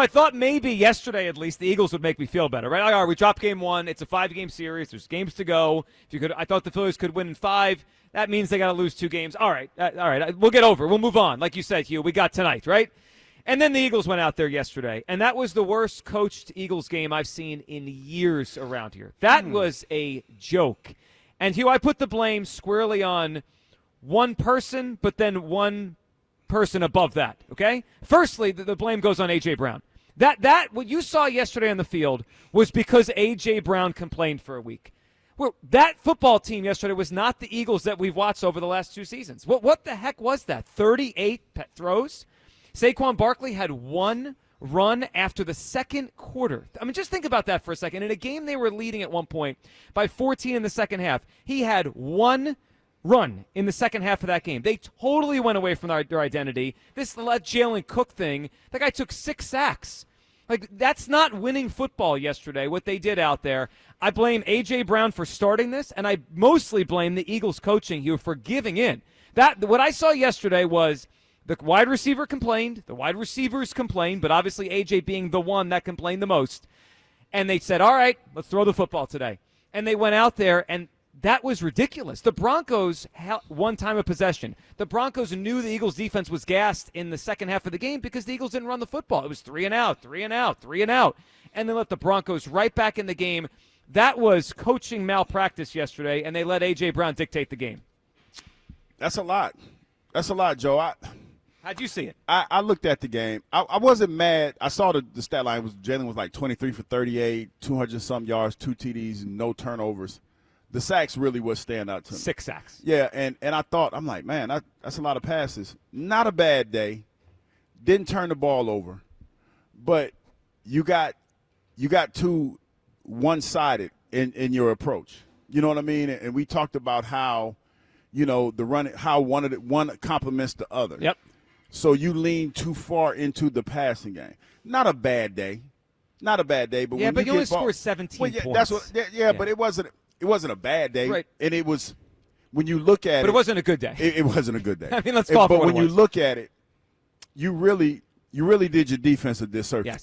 I thought maybe yesterday at least the Eagles would make me feel better, right? All right, we dropped game 1. It's a 5-game series. There's games to go. I thought the Phillies could win in 5. That means they got to lose 2 games. All right. We'll get over it. We'll move on. Like you said, Hugh, we got tonight, right? And then the Eagles went out there yesterday, and that was the worst coached Eagles game I've seen in years around here. That was a joke. And, Hugh, I put the blame squarely on one person, but then one person above that, okay? Firstly, the blame goes on A.J. Brown. That what you saw yesterday on the field was because A.J. Brown complained for a week. Well, that football team yesterday was not the Eagles that we've watched over the last 2 seasons. What the heck was that? 38 throws? Saquon Barkley had 1 run after the second quarter. I mean, just think about that for a second. In a game they were leading at one point by 14 in the second half, he had 1 run in the second half of that game. They totally went away from their identity. This Jalen Cook thing, that guy took 6 sacks. Like, that's not winning football yesterday, what they did out there. I blame A.J. Brown for starting this, and I mostly blame the Eagles coaching you for giving in. What I saw yesterday was the wide receiver complained, the wide receivers complained, but obviously A.J. being the one that complained the most. And they said, all right, let's throw the football today. And they went out there, and that was ridiculous. The Broncos had 1 time of possession. The Broncos knew the Eagles' defense was gassed in the second half of the game because the Eagles didn't run the football. It was 3 and out, 3 and out, 3 and out. And they let the Broncos right back in the game. That was coaching malpractice yesterday, and they let A.J. Brown dictate the game. That's a lot. That's a lot, Joe. How'd you see it? I looked at the game. I wasn't mad. I saw the stat line. Jalen was like 23 for 38, 200-some yards, 2 TDs, and no turnovers. The sacks really was stand out to me. 6 sacks. Yeah, and I thought, I'm like, man, that's a lot of passes. Not a bad day. Didn't turn the ball over. But you got too one-sided in your approach. You know what I mean? And we talked about how, the run, how one complements the other. Yep. So you lean too far into the passing game. Not a bad day. Not a bad day. But yeah, when but you only scored 17 points. That's what. Yeah, but it wasn't a bad day. Right. And it was, when you look at it. But it wasn't a good day. It wasn't a good day. I mean, let's call it what it was. But when you look at it, you really did your defense a disservice. Yes.